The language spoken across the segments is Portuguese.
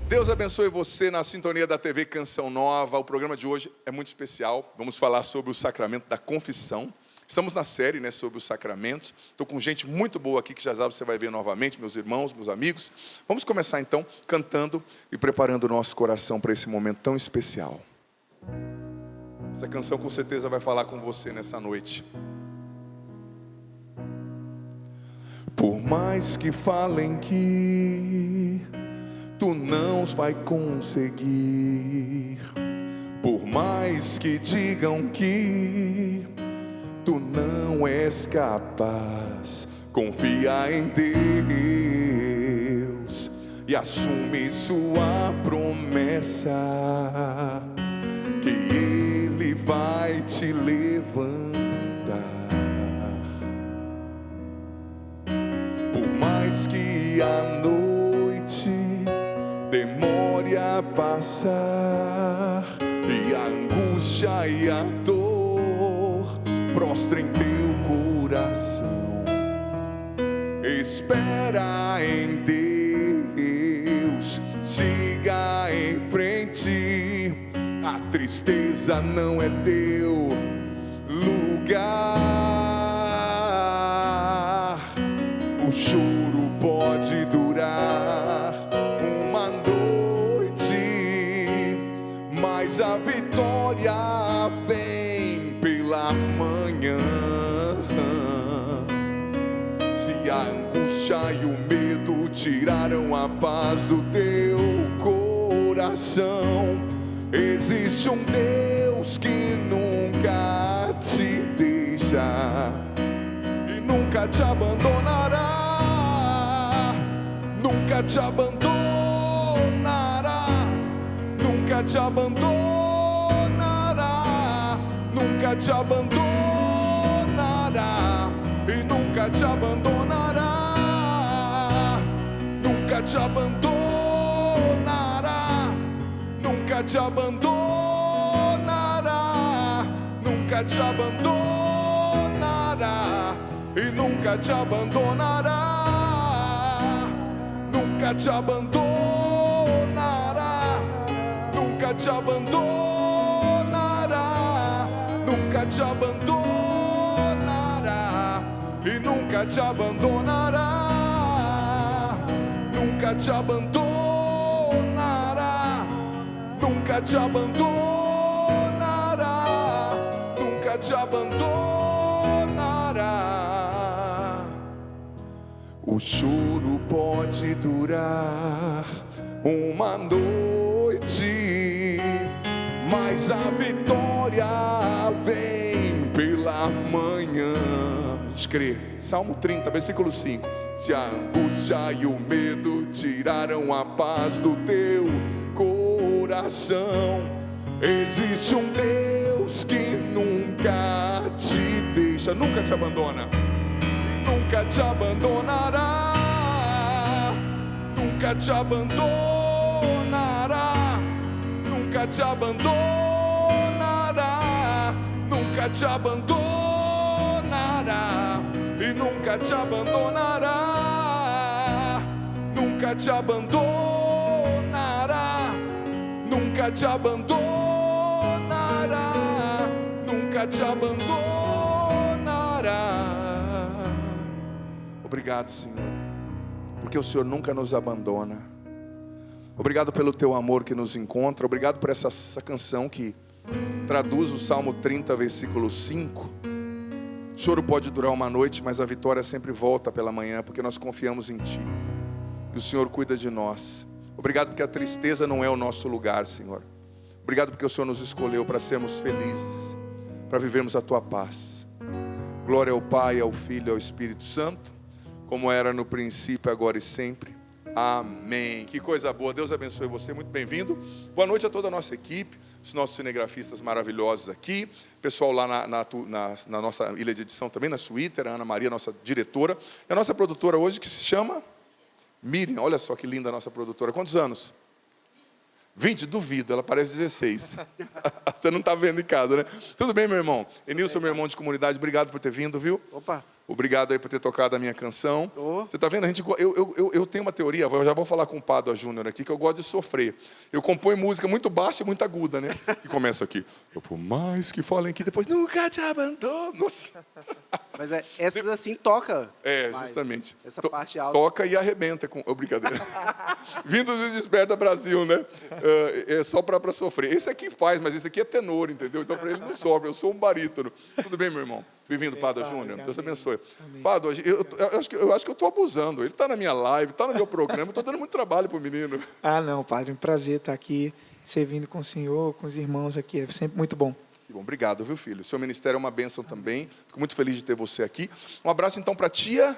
Deus abençoe você na sintonia da TV Canção Nova. O programa de hoje é muito especial. Vamos falar sobre o sacramento da confissão. Estamos na série, sobre os sacramentos. Estou com gente muito boa aqui que já você vai ver novamente, meus irmãos, meus amigos. Vamos começar então cantando e preparando o nosso coração para esse momento tão especial. Essa canção com certeza vai falar com você nessa noite. Por mais que falem que tu não vai conseguir, por mais que digam que tu não és capaz, confia em Deus e assume sua promessa, que Ele vai te levantar. Por mais que a noite demore a passar e a angústia e a dor prostrem teu coração, espera em Deus, siga em frente. A tristeza não é teu lugar. O choro pode durar uma noite, mas a vitória vem pela manhã. Se a angústia e o medo tiraram a paz do teu coração, existe um Deus que nunca te deixa e nunca te abandonará, nunca te abandonará, nunca te abandonará, nunca te abandonará e nunca te abandonará, nunca te abandonará, nunca te abandonará, nunca te abandonará e nunca te abandonará, nunca te abandonará, nunca te abandonará, nunca te abandonará e nunca te abandonará, nunca te abandonará, nunca te abandonará, nunca te abandonará. O choro pode durar uma noite, mas a vitória vem pela manhã. A gente crê. Salmo 30, versículo 5. Se a angústia e o medo tiraram a paz do teu coração, existe um Deus que nunca te deixa, nunca te abandona e nunca te abandonará, nunca te abandonará, nunca te abandonará, nunca te abandonará e nunca te abandonará, nunca te abandonará, nunca te abandonará, nunca te abandonará. Obrigado, Senhor, porque o Senhor nunca nos abandona. Obrigado pelo teu amor que nos encontra. Obrigado por essa canção que traduz o Salmo 30, versículo 5. O choro pode durar uma noite, mas a vitória sempre volta pela manhã, porque nós confiamos em Ti e o Senhor cuida de nós. Obrigado porque a tristeza não é o nosso lugar, Senhor. Obrigado porque o Senhor nos escolheu para sermos felizes, para vivermos a Tua paz. Glória ao Pai, ao Filho e ao Espírito Santo, como era no princípio, agora e sempre. Amém. Que coisa boa. Deus abençoe você. Muito bem-vindo. Boa noite a toda a nossa equipe, os nossos cinegrafistas maravilhosos aqui, pessoal lá na nossa ilha de edição também, na Twitter, a Ana Maria, nossa diretora, e a nossa produtora hoje que se chama Miriam. Olha só que linda a nossa produtora. Quantos anos? 20, duvido, ela parece 16. Você não está vendo em casa, né? Tudo bem, meu irmão? Enilson, meu irmão de comunidade, obrigado por ter vindo, viu? Opa, Obrigado aí por ter tocado a minha canção. Oh. Você tá vendo? Eu tenho uma teoria, eu já vou falar com o Pádua Júnior aqui, que eu gosto de sofrer. Eu componho música muito baixa e muito aguda, né? E começa aqui. Eu, por mais que falem aqui, depois nunca te abandono. Nossa. Mas essas assim toca. Justamente. Essa parte alta. Toca e arrebenta com... brincadeira. Vindo do Desperta Brasil, né? É só para sofrer. Esse aqui faz, mas esse aqui é tenor, entendeu? Então para ele não sofre. Eu sou um barítono. Tudo bem, meu irmão? Bem-vindo, Pádua Júnior. Deus abençoe. Pádua, eu acho que eu estou abusando. Ele está na minha live, está no meu programa. Eu estou dando muito trabalho para o menino. Ah, não, padre. Um prazer estar aqui, servindo com o senhor, com os irmãos aqui. É sempre muito bom. Que bom, obrigado, viu, filho? Seu ministério é uma bênção também. Fico muito feliz de ter você aqui. Um abraço, então, para Tia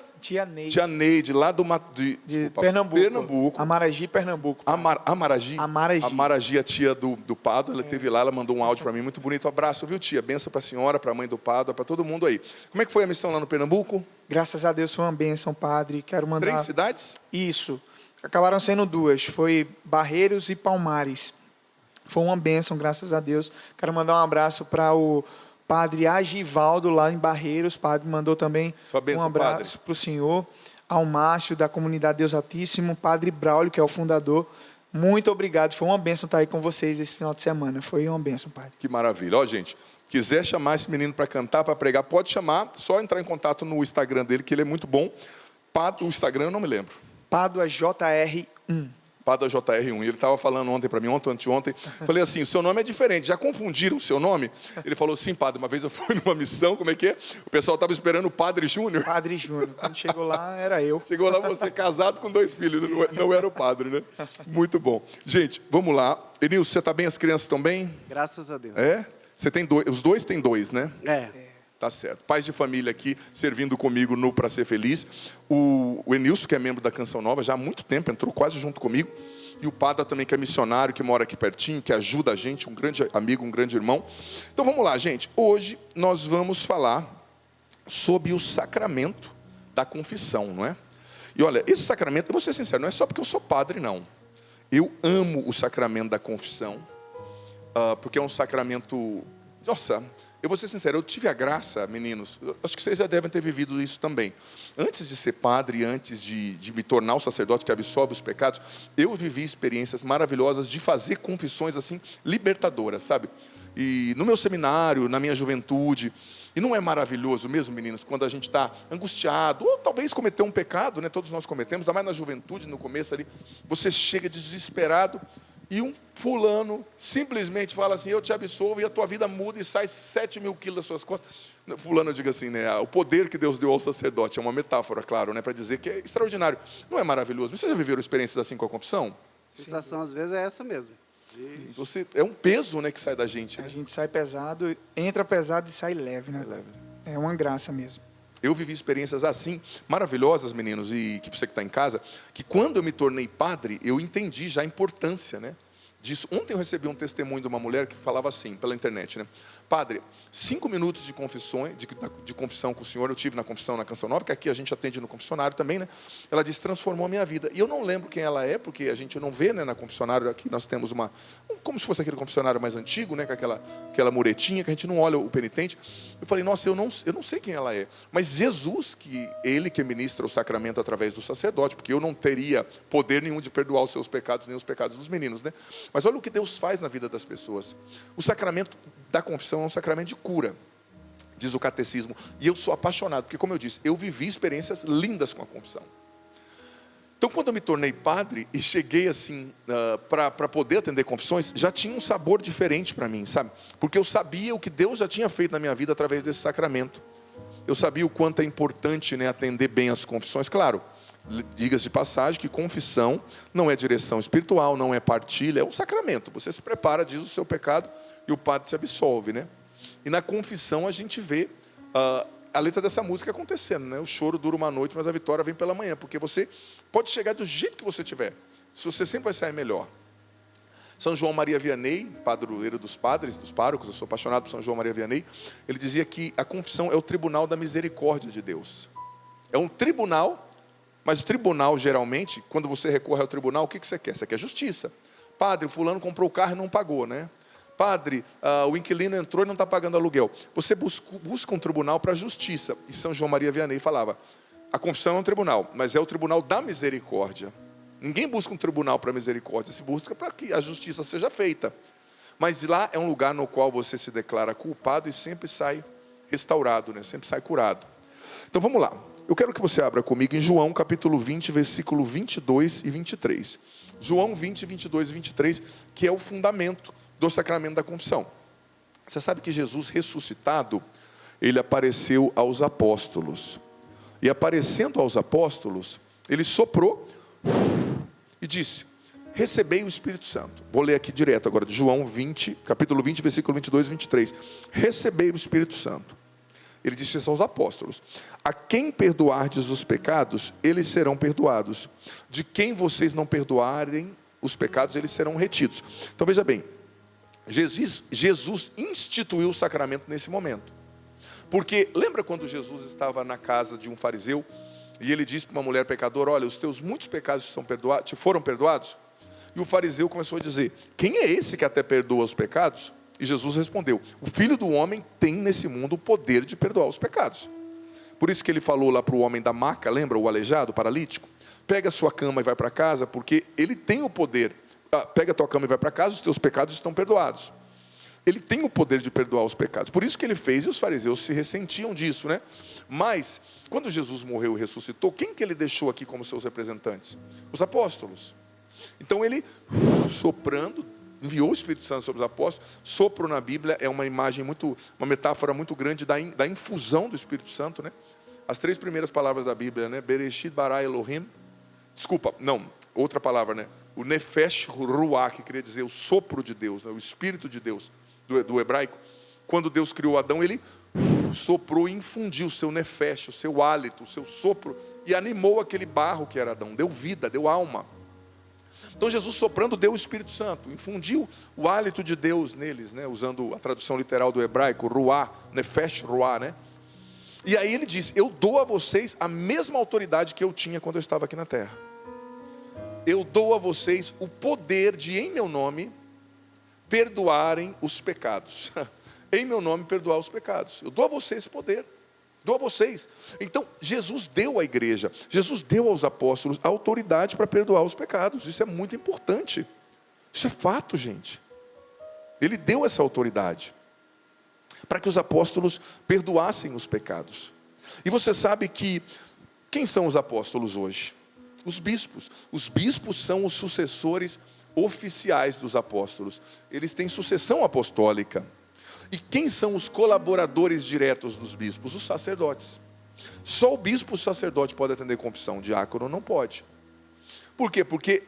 Neide, lá do Pernambuco. Amaragi, Pernambuco. Amaragi? Amaragi. Amaragi, a tia do Pádua. Ela esteve lá, ela mandou um áudio para mim, muito bonito. Um abraço, viu, tia? Bênção para a senhora, para a mãe do Pádua, para todo mundo aí. Como é que foi a missão lá no Pernambuco? Graças a Deus foi uma bênção, padre. Quero mandar... 3 cidades? Isso. Acabaram sendo 2. Foi Barreiros e Palmares. Foi uma bênção, graças a Deus. Quero mandar um abraço para o padre Agivaldo, lá em Barreiros. O padre mandou também um abraço para o senhor. Ao Márcio, da comunidade Deus Altíssimo. Padre Braulio, que é o fundador. Muito obrigado. Foi uma bênção estar aí com vocês esse final de semana. Foi uma bênção, padre. Que maravilha. Ó, gente, quiser chamar esse menino para cantar, para pregar, pode chamar. Só entrar em contato no Instagram dele, que ele é muito bom. O Instagram eu não me lembro. Pádua JR1. Pádua JR1. Ele estava falando ontem para mim, anteontem. Falei assim, o seu nome é diferente. Já confundiram o seu nome? Ele falou, sim, padre, uma vez eu fui numa missão, como é que é? O pessoal estava esperando o Padre Júnior. Padre Júnior. Quando chegou lá, era eu. Chegou lá você casado com 2 filhos, não era o padre, né? Muito bom. Gente, vamos lá. Enilson, você está bem? As crianças estão bem? Graças a Deus. É? Você tem 2, os 2 têm 2, né? É. Tá certo. Pais de família aqui, servindo comigo no Pra Ser Feliz. O Enilson, que é membro da Canção Nova, já há muito tempo, entrou quase junto comigo. E o Pádua também, que é missionário, que mora aqui pertinho, que ajuda a gente, um grande amigo, um grande irmão. Então vamos lá, gente. Hoje nós vamos falar sobre o sacramento da confissão, não é? E olha, esse sacramento, eu vou ser sincero, não é só porque eu sou padre, não. Eu amo o sacramento da confissão, porque é um sacramento... Nossa... Eu vou ser sincero, eu tive a graça, meninos, acho que vocês já devem ter vivido isso também. Antes de ser padre, antes de me tornar o sacerdote que absolve os pecados, eu vivi experiências maravilhosas de fazer confissões assim, libertadoras, sabe? E no meu seminário, na minha juventude, e não é maravilhoso mesmo, meninos, quando a gente está angustiado, ou talvez cometeu um pecado, né? Todos nós cometemos, ainda mais na juventude, no começo ali, você chega desesperado, e um fulano simplesmente fala assim, eu te absolvo, e a tua vida muda e sai 7.000 quilos das suas costas. Fulano, eu digo assim, né? O poder que Deus deu ao sacerdote, é uma metáfora, claro, né? Para dizer que é extraordinário. Não é maravilhoso? Vocês já viveram experiências assim com a confissão? A sensação, às vezes, é essa mesmo. É um peso, né, que sai da gente. Né? A gente sai pesado, entra pesado e sai leve, né? É uma graça mesmo. Eu vivi experiências assim, maravilhosas, meninos, e que você que está em casa, que quando eu me tornei padre, eu entendi já a importância, né, disso. Ontem eu recebi um testemunho de uma mulher que falava assim, pela internet, né? Padre, 5 minutos de confissão com o senhor, eu tive na confissão na Canção Nova, que aqui a gente atende no confessionário também, né? Ela disse, transformou a minha vida. E eu não lembro quem ela é, porque a gente não vê, né, na confessionário, aqui nós temos como se fosse aquele confessionário mais antigo, né, com aquela muretinha, que a gente não olha o penitente. Eu falei, nossa, eu não sei quem ela é. Mas Jesus, ele que ministra o sacramento através do sacerdote, porque eu não teria poder nenhum de perdoar os seus pecados, nem os pecados dos meninos, né? Mas olha o que Deus faz na vida das pessoas. O sacramento da confissão é um sacramento de cura, diz o catecismo. E eu sou apaixonado, porque como eu disse, eu vivi experiências lindas com a confissão. Então quando eu me tornei padre e cheguei assim, para poder atender confissões, já tinha um sabor diferente para mim, sabe? Porque eu sabia o que Deus já tinha feito na minha vida através desse sacramento. Eu sabia o quanto é importante, né, atender bem as confissões, claro. Diga-se de passagem que confissão não é direção espiritual, não é partilha, é um sacramento. Você se prepara, diz o seu pecado e o padre te absolve, né? E na confissão a gente vê a letra dessa música acontecendo, né? O choro dura uma noite, mas a vitória vem pela manhã, porque você pode chegar do jeito que você tiver, se você sempre vai sair melhor. São João Maria Vianney, padroeiro dos padres, dos párocos, eu sou apaixonado por São João Maria Vianney, ele dizia que a confissão é o tribunal da misericórdia de Deus. É um tribunal. Mas o tribunal, geralmente, quando você recorre ao tribunal, o que você quer? Você quer justiça. Padre, o fulano comprou o carro e não pagou, né? Padre, o inquilino entrou e não está pagando aluguel. Você busca um tribunal para a justiça. E São João Maria Vianney falava, a confissão é um tribunal, mas é o tribunal da misericórdia. Ninguém busca um tribunal para a misericórdia, se busca para que a justiça seja feita. Mas lá é um lugar no qual você se declara culpado e sempre sai restaurado, né? Sempre sai curado. Então vamos lá. Eu quero que você abra comigo em João capítulo 20, versículo 22 e 23. João 20, 22 e 23, que é o fundamento do sacramento da confissão. Você sabe que Jesus ressuscitado, ele apareceu aos apóstolos. E aparecendo aos apóstolos, ele soprou e disse, recebei o Espírito Santo. Vou ler aqui direto agora, de João 20, capítulo 20, versículo 22 e 23. Recebei o Espírito Santo. Ele disse isso aos apóstolos. A quem perdoardes os pecados, eles serão perdoados. De quem vocês não perdoarem os pecados, eles serão retidos. Então veja bem, Jesus instituiu o sacramento nesse momento. Porque lembra quando Jesus estava na casa de um fariseu e ele disse para uma mulher pecadora, olha, os teus muitos pecados foram perdoados? E o fariseu começou a dizer, quem é esse que até perdoa os pecados? E Jesus respondeu, o Filho do Homem tem nesse mundo o poder de perdoar os pecados. Por isso que ele falou lá para o homem da maca, lembra o aleijado, o paralítico? Pega a sua cama e vai para casa, porque ele tem o poder. Pega a tua cama e vai para casa, os teus pecados estão perdoados. Ele tem o poder de perdoar os pecados. Por isso que ele fez, e os fariseus se ressentiam disso, né? Mas, quando Jesus morreu e ressuscitou, quem que ele deixou aqui como seus representantes? Os apóstolos. Então ele, soprando, enviou o Espírito Santo sobre os apóstolos. Sopro na Bíblia é uma imagem uma metáfora muito grande da infusão do Espírito Santo, né? As 3 primeiras palavras da Bíblia, né? Bereshit bara Elohim. Desculpa, não, outra palavra, né? O Nefesh Ruach, que queria dizer o sopro de Deus, né? O Espírito de Deus, do hebraico. Quando Deus criou Adão, ele soprou e infundiu o seu Nefesh, o seu hálito, o seu sopro, e animou aquele barro que era Adão, deu vida, deu alma. Então Jesus soprando deu o Espírito Santo, infundiu o hálito de Deus neles, né? Usando a tradução literal do hebraico, Ruah, Nefesh Ruah, né? E aí ele disse, eu dou a vocês a mesma autoridade que eu tinha quando eu estava aqui na terra. Eu dou a vocês o poder de, em meu nome, perdoarem os pecados. Em meu nome, perdoar os pecados. Eu dou a vocês esse poder. Dou a vocês. Então, Jesus deu à igreja, Jesus deu aos apóstolos a autoridade para perdoar os pecados. Isso é muito importante. Isso é fato, gente. Ele deu essa autoridade para que os apóstolos perdoassem os pecados. E você sabe que, quem são os apóstolos hoje? Os bispos. Os bispos são os sucessores oficiais dos apóstolos. Eles têm sucessão apostólica. E quem são os colaboradores diretos dos bispos? Os sacerdotes. Só o bispo, o sacerdote pode atender confissão, o diácono não pode. Por quê? Porque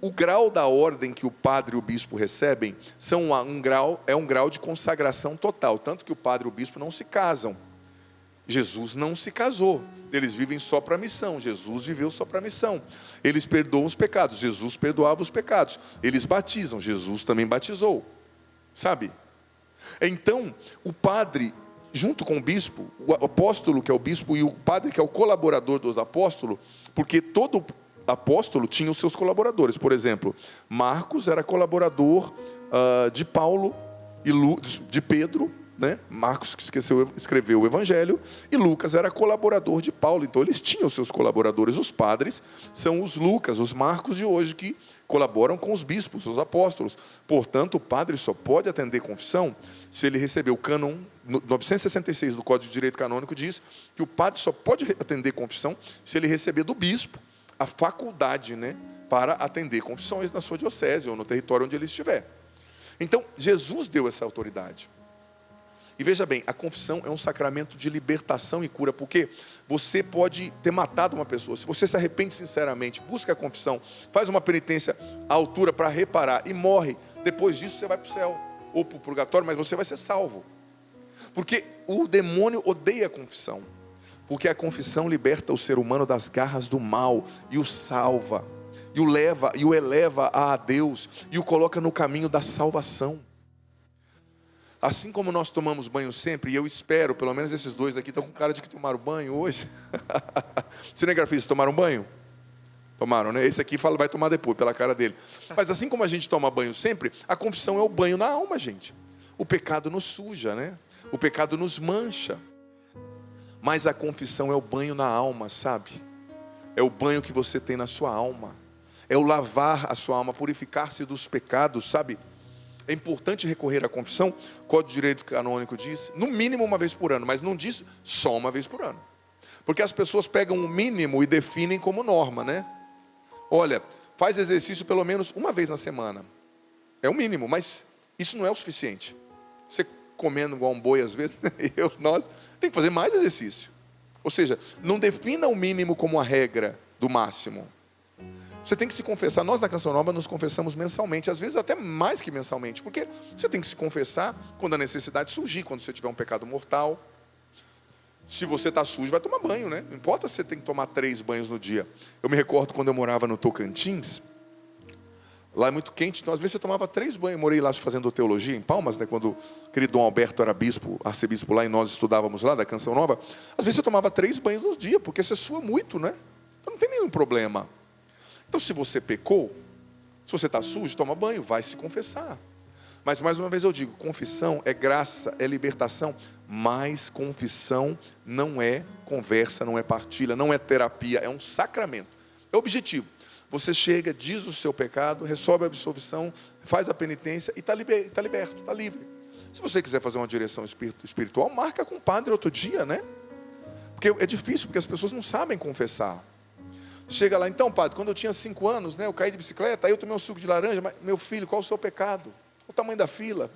o grau da ordem que o padre e o bispo recebem é um grau de consagração total. Tanto que o padre e o bispo não se casam. Jesus não se casou. Eles vivem só para a missão. Jesus viveu só para a missão. Eles perdoam os pecados. Jesus perdoava os pecados. Eles batizam. Jesus também batizou. Sabe? Então, o padre, junto com o bispo, o apóstolo que é o bispo e o padre que é o colaborador dos apóstolos, porque todo apóstolo tinha os seus colaboradores. Por exemplo, Marcos era colaborador de Paulo e de Pedro, né? Marcos que escreveu o Evangelho, e Lucas era colaborador de Paulo. Então eles tinham os seus colaboradores. Os padres são os Lucas, os Marcos de hoje, que colaboram com os bispos, os apóstolos. Portanto, o padre só pode atender confissão se ele receber o cânon 966 do Código de Direito Canônico, diz que o padre só pode atender confissão se ele receber do bispo a faculdade, né, para atender confissões na sua diocese ou no território onde ele estiver. Então, Jesus deu essa autoridade. E veja bem, a confissão é um sacramento de libertação e cura, porque você pode ter matado uma pessoa. Se você se arrepende sinceramente, busca a confissão, faz uma penitência à altura para reparar e morre, depois disso você vai para o céu ou para o purgatório, mas você vai ser salvo. Porque o demônio odeia a confissão, porque a confissão liberta o ser humano das garras do mal e o salva, e o eleva a Deus e o coloca no caminho da salvação. Assim como nós tomamos banho sempre, e eu espero, pelo menos esses dois aqui estão com cara de que tomaram banho hoje. Cinegrafistas, tomaram banho? Tomaram, né? Esse aqui fala, vai tomar depois, pela cara dele. Mas assim como a gente toma banho sempre, a confissão é o banho na alma, gente. O pecado nos suja, né? O pecado nos mancha. Mas a confissão é o banho na alma, sabe? É o banho que você tem na sua alma. É o lavar a sua alma, purificar-se dos pecados, sabe? É importante recorrer à confissão. O Código de Direito Canônico diz, no mínimo uma vez por ano, mas não diz só uma vez por ano. Porque as pessoas pegam o mínimo e definem como norma, né? Olha, faz exercício pelo menos uma vez na semana. É o mínimo, mas isso não é o suficiente. Você comendo igual um boi às vezes, nós tem que fazer mais exercício. Ou seja, não defina o mínimo como a regra do máximo. Você tem que se confessar. Nós na Canção Nova nos confessamos mensalmente, às vezes até mais que mensalmente, porque você tem que se confessar quando a necessidade surgir, quando você tiver um pecado mortal. Se você está sujo, vai tomar banho, né? Não importa se você tem que tomar 3 banhos no dia. Eu me recordo quando eu morava no Tocantins, lá é muito quente, então às vezes eu tomava 3 banhos. Eu morei lá fazendo teologia em Palmas, né? Quando o querido Dom Alberto era bispo, arcebispo lá, e nós estudávamos lá da Canção Nova. Às vezes eu tomava 3 banhos no dia, porque você sua muito, né? Então não tem nenhum problema. Então se você pecou, se você está sujo, toma banho, vai se confessar. Mas mais uma vez eu digo, confissão é graça, é libertação, mas confissão não é conversa, não é partilha, não é terapia, é um sacramento. É objetivo. Você chega, diz o seu pecado, resolve a absolvição, faz a penitência e está liberto, está livre. Se você quiser fazer uma direção espiritual, marca com o padre outro dia, né? Porque é difícil, porque as pessoas não sabem confessar. Chega lá, então padre, quando eu tinha 5 anos, né, eu caí de bicicleta, aí eu tomei um suco de laranja, mas meu filho, qual o seu pecado? O tamanho da fila.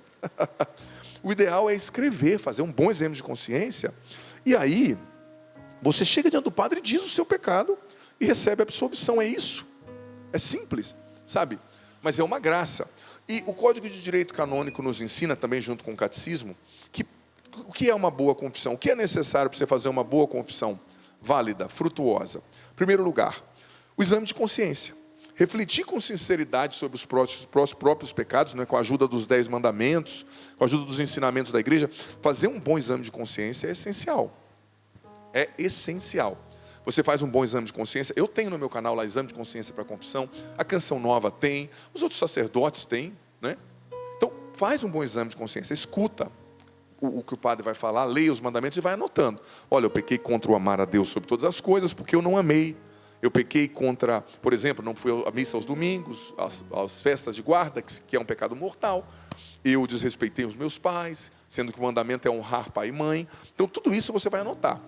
O ideal é escrever, fazer um bom exame de consciência. E aí, você chega diante do padre e diz o seu pecado e recebe a absolvição. É isso. É simples, sabe? Mas é uma graça. E o Código de Direito Canônico nos ensina também, junto com o Catecismo, que o que é uma boa confissão? O que é necessário para você fazer uma boa confissão válida, frutuosa? Em primeiro lugar, o exame de consciência. Refletir com sinceridade sobre os próprios pecados, né, com a ajuda dos 10 mandamentos, com a ajuda dos ensinamentos da igreja. Fazer um bom exame de consciência é essencial. É essencial. Você faz um bom exame de consciência. Eu tenho no meu canal lá exame de consciência para confissão. A Canção Nova tem. Os outros sacerdotes têm, né? Então, faz um bom exame de consciência. Escuta o que o padre vai falar, leia os mandamentos e vai anotando. Olha, eu pequei contra o amar a Deus sobre todas as coisas porque eu não amei. Eu pequei contra, por exemplo, não fui à missa aos domingos, às festas de guarda, que é um pecado mortal. Eu desrespeitei os meus pais, sendo que o mandamento é honrar pai e mãe. Então, tudo isso você vai anotar.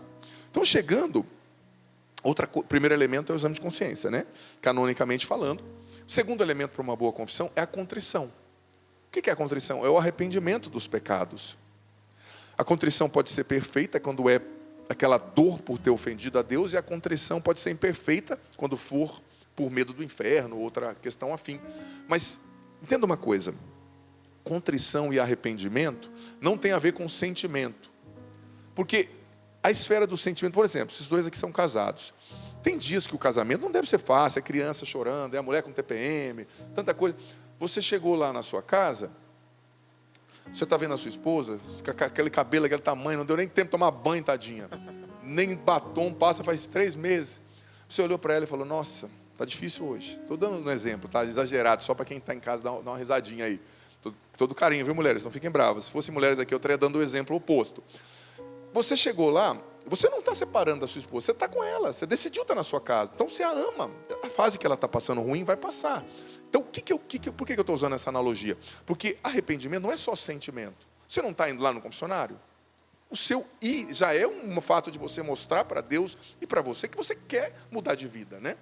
Então, chegando, primeiro elemento é o exame de consciência, né? Canonicamente falando. O segundo elemento para uma boa confissão é a contrição. O que é a contrição? É o arrependimento dos pecados. A contrição pode ser perfeita quando é aquela dor por ter ofendido a Deus, e a contrição pode ser imperfeita quando for por medo do inferno, outra questão afim. Mas entenda uma coisa, contrição e arrependimento não tem a ver com sentimento. Porque a esfera do sentimento, por exemplo, esses dois aqui são casados. Tem dias que o casamento não deve ser fácil, é criança chorando, é a mulher com TPM, tanta coisa. Você chegou lá na sua casa, você está vendo a sua esposa, com aquele cabelo, aquele tamanho, não deu nem tempo de tomar banho, tadinha. Nem batom passa faz 3 meses. Você olhou para ela e falou, nossa, está difícil hoje. Estou dando um exemplo, tá exagerado, só para quem está em casa dá uma risadinha aí. Todo carinho, viu, mulheres? Não fiquem bravas. Se fossem mulheres aqui, eu estaria dando o exemplo oposto. Você chegou lá, você não está separando da sua esposa, você está com ela, você decidiu estar na sua casa. Então você a ama. A fase que ela está passando ruim vai passar. Então, por que eu estou usando essa analogia? Porque arrependimento não é só sentimento. Você não está indo lá no confessionário? O seu ir já é um fato de você mostrar para Deus e para você que você quer mudar de vida, né?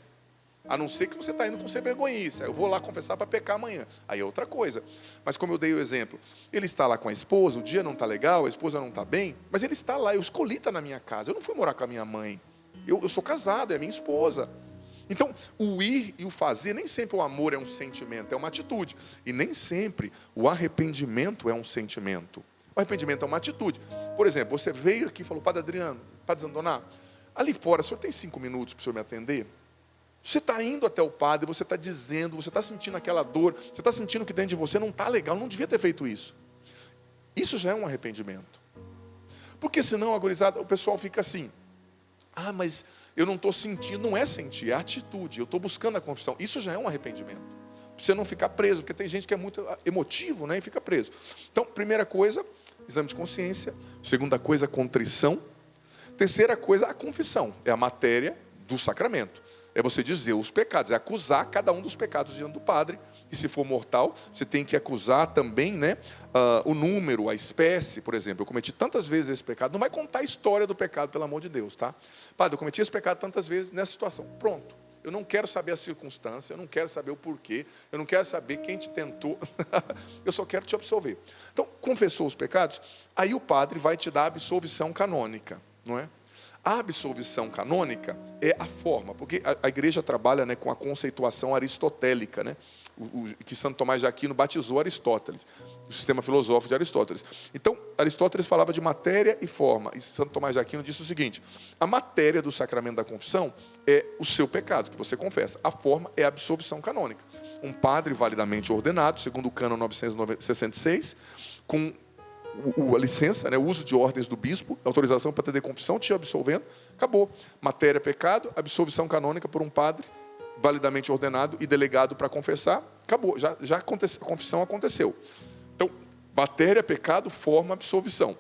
A não ser que você está indo com sem vergonhice. Eu vou lá confessar para pecar amanhã. Aí é outra coisa. Mas como eu dei o exemplo, ele está lá com a esposa, o dia não está legal, a esposa não está bem, mas ele está lá, eu escolhi estar na minha casa. Eu não fui morar com a minha mãe. Eu sou casado, é minha esposa. Então, o ir e o fazer, nem sempre o amor é um sentimento, é uma atitude. E nem sempre o arrependimento é um sentimento. O arrependimento é uma atitude. Por exemplo, você veio aqui e falou, Padre Adriano, Padre Zandoná, ali fora, o senhor tem 5 minutos para o senhor me atender? Você está indo até o padre, você está dizendo, você está sentindo aquela dor, você está sentindo que dentro de você não está legal, não devia ter feito isso. Isso já é um arrependimento. Porque senão, agorizada, o pessoal fica assim, Ah, mas eu não estou sentindo. Não é sentir, é atitude. Eu estou buscando a confissão. Isso já é um arrependimento. Pra você não ficar preso, porque tem gente que é muito emotivo, né, e fica preso. Então, primeira coisa, exame de consciência. Segunda coisa, contrição. Terceira coisa, a confissão. É a matéria do sacramento. É você dizer os pecados, é acusar cada um dos pecados diante do padre. E se for mortal, você tem que acusar também, né, o número, a espécie. Por exemplo, eu cometi tantas vezes esse pecado. Não vai contar a história do pecado, pelo amor de Deus, tá? Padre, eu cometi esse pecado tantas vezes nessa situação. Pronto. Eu não quero saber a circunstância, eu não quero saber o porquê, eu não quero saber quem te tentou. Eu só quero te absolver. Então, confessou os pecados, aí o padre vai te dar a absolvição canônica, não é? A absolvição canônica é a forma, porque a igreja trabalha, né, com a conceituação aristotélica, né, que Santo Tomás de Aquino batizou Aristóteles, o sistema filosófico de Aristóteles. Então, Aristóteles falava de matéria e forma, e Santo Tomás de Aquino disse o seguinte: a matéria do sacramento da confissão é o seu pecado, que você confessa. A forma é a absolvição canônica. Um padre validamente ordenado, segundo o cânon 966, com a licença, né, o uso de ordens do bispo, autorização para ter confissão, te absolvendo, acabou. Matéria, pecado, absolvição canônica por um padre, validamente ordenado e delegado para confessar, acabou, já aconteceu, a confissão aconteceu. Então, matéria, pecado, forma, absolvição.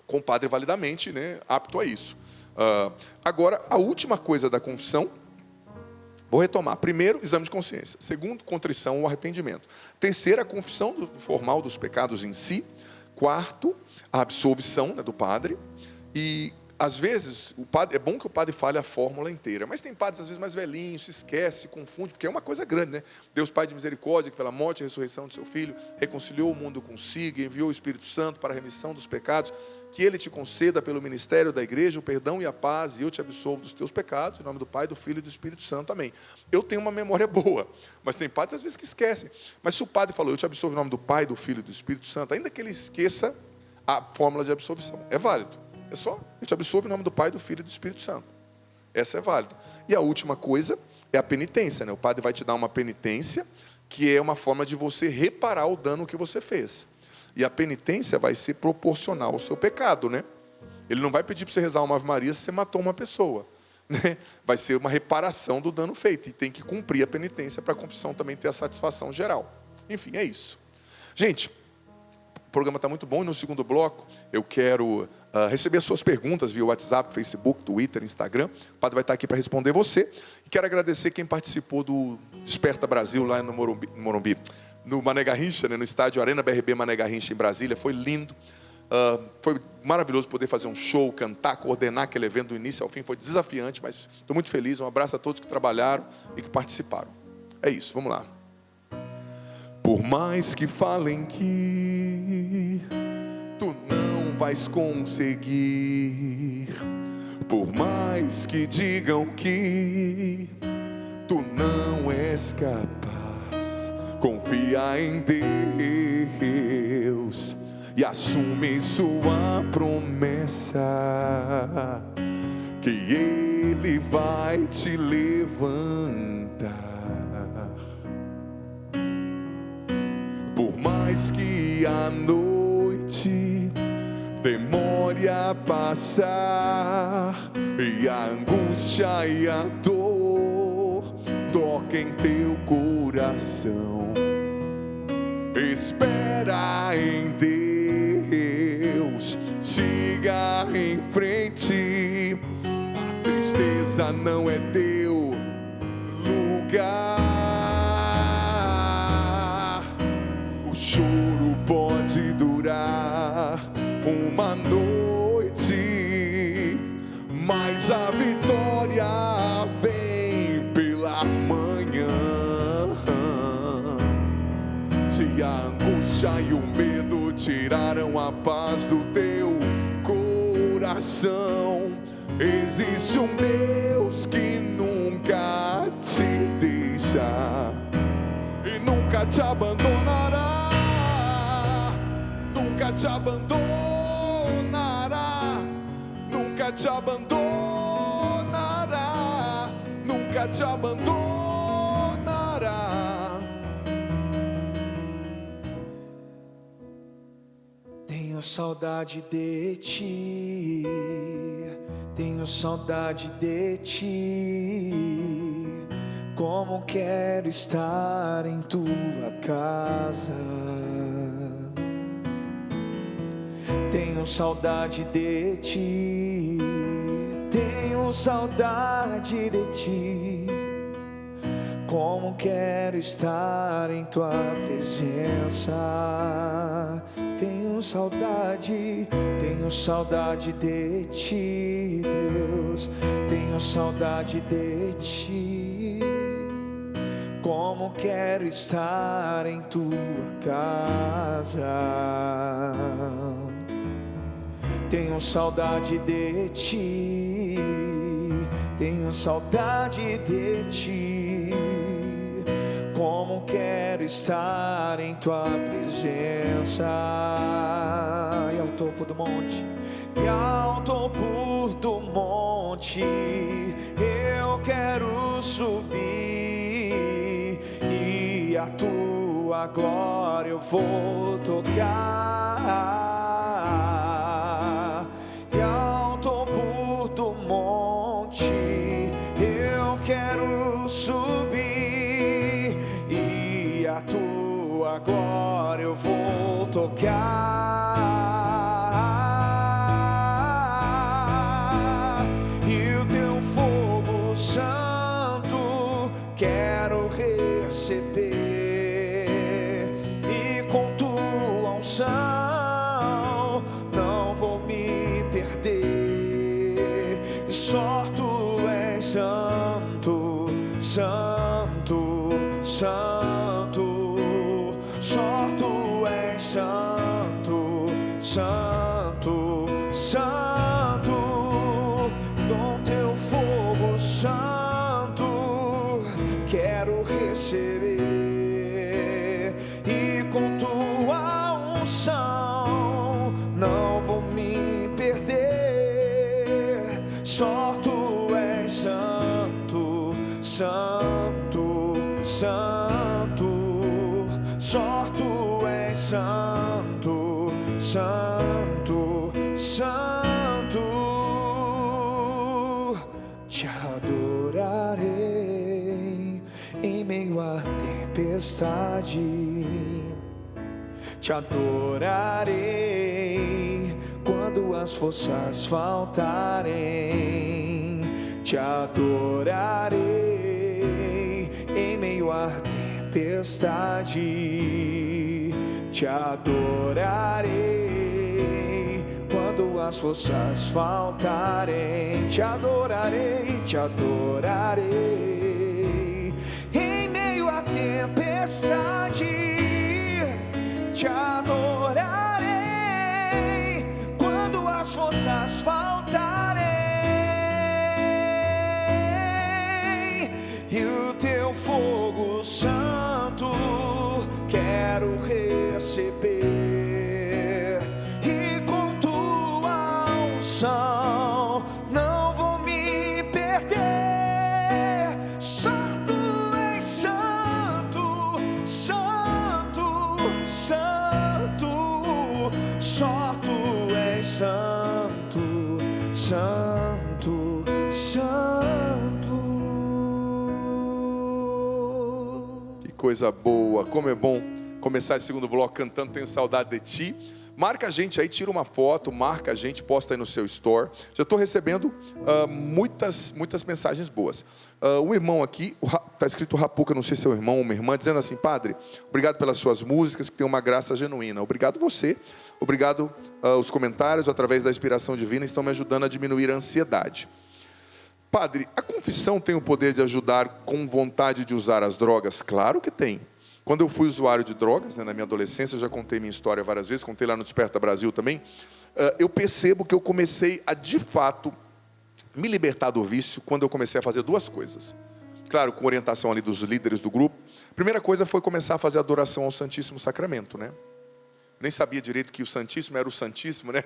Com o padre validamente, né, apto a isso. Agora, a última coisa da confissão, vou retomar. Primeiro, exame de consciência. Segundo, contrição ou arrependimento. Terceiro, a confissão formal dos pecados em si. Quarto, a absolvição, né, do padre. E, às vezes, o padre, é bom que o padre fale a fórmula inteira, mas tem padres, às vezes, mais velhinhos, se esquece, se confunde, porque é uma coisa grande, né? Deus Pai de misericórdia, que pela morte e ressurreição de seu Filho, reconciliou o mundo consigo, enviou o Espírito Santo para a remissão dos pecados, que Ele te conceda, pelo ministério da igreja, o perdão e a paz, e eu te absolvo dos teus pecados, em nome do Pai, do Filho e do Espírito Santo, amém. Eu tenho uma memória boa, mas tem padres, às vezes, que esquecem. Mas se o padre falou, eu te absolvo em nome do Pai, do Filho e do Espírito Santo, ainda que ele esqueça a fórmula de absolvição, é válido. É só, eu te absolvo em nome do Pai, do Filho e do Espírito Santo. Essa é válida. E a última coisa é a penitência, né? O padre vai te dar uma penitência, que é uma forma de você reparar o dano que você fez. E a penitência vai ser proporcional ao seu pecado, né? Ele não vai pedir para você rezar uma Ave Maria se você matou uma pessoa, né? Vai ser uma reparação do dano feito. E tem que cumprir a penitência para a confissão também ter a satisfação geral. Enfim, é isso. Gente, o programa está muito bom e no segundo bloco eu quero receber as suas perguntas via WhatsApp, Facebook, Twitter, Instagram. O padre vai estar aqui para responder você. E quero agradecer quem participou do Desperta Brasil lá no Morumbi, no Mané Garrincha, né, no estádio Arena BRB Mané Garrincha em Brasília. Foi lindo. Foi maravilhoso poder fazer um show, cantar, coordenar aquele evento do início ao fim. Foi desafiante, mas estou muito feliz. Um abraço a todos que trabalharam e que participaram. É isso, vamos lá. Por mais que falem que tu não vais conseguir, por mais que digam que tu não és capaz, confia em Deus e assume sua promessa, que Ele vai te levantar. Por mais que a noite demore a passar e a angústia e a dor toquem teu coração, espera em Deus, siga em frente, a tristeza não é teu lugar. O choro pode durar uma noite, mas a vitória vem pela manhã. Se a angústia e o medo tiraram a paz do teu coração, existe um Deus que nunca te deixa e nunca te abandonará, nunca te abandonará, nunca te abandonará, nunca te abandonará. Tenho saudade de ti, Tenho saudade de ti, como quero estar em tua casa. Tenho saudade de ti, tenho saudade de ti, como quero estar em tua presença. Tenho saudade de ti, Deus. Tenho saudade de ti, como quero estar em tua casa. Tenho saudade de ti, tenho saudade de ti, como quero estar em tua presença. E ao topo do monte, e ao topo do monte, eu quero subir, e a tua glória eu vou tocar. E ao topo do monte, eu quero subir, e a tua glória eu vou tocar. E o teu fogo santo quero receber, e com tua unção não vou me perder. Só tu és santo, santo, santo. Só tu és santo, santo, santo. Com teu fogo santo quero receber, e com tua unção não vou me perder. Só tu és santo, santo, santo. Só tu és santo, santo, santo. Te adorarei em meio à tempestade. Te adorarei quando as forças faltarem. Te adorarei em meio à tempestade. Te adorarei quando as forças faltarem. Te adorarei, te adorarei em meio à tempestade. Te adorarei quando as forças faltarem, e o teu fogo santo quero receber, e com tua unção não vou me perder. Só tu és santo, santo, santo. Só tu és santo, santo, santo. Que coisa boa, como é bom começar esse segundo bloco cantando Tenho Saudade de Ti. Marca a gente aí, tira uma foto, marca a gente, posta aí no seu store. Já estou recebendo muitas mensagens boas. Um irmão aqui, está escrito Rapuca, não sei se é o irmão ou uma irmã, dizendo assim: Padre, obrigado pelas suas músicas, que tem uma graça genuína. Obrigado você, obrigado os comentários através da inspiração divina estão me ajudando a diminuir a ansiedade. Padre, a confissão tem o poder de ajudar com vontade de usar as drogas? Claro que tem. Quando eu fui usuário de drogas, na minha adolescência, já contei minha história várias vezes, contei lá no Desperta Brasil também, eu percebo que eu comecei a, de fato, me libertar do vício quando eu comecei a fazer duas coisas. Claro, com orientação ali dos líderes do grupo. A primeira coisa foi começar a fazer adoração ao Santíssimo Sacramento, né? Nem sabia direito que o Santíssimo era o Santíssimo, né?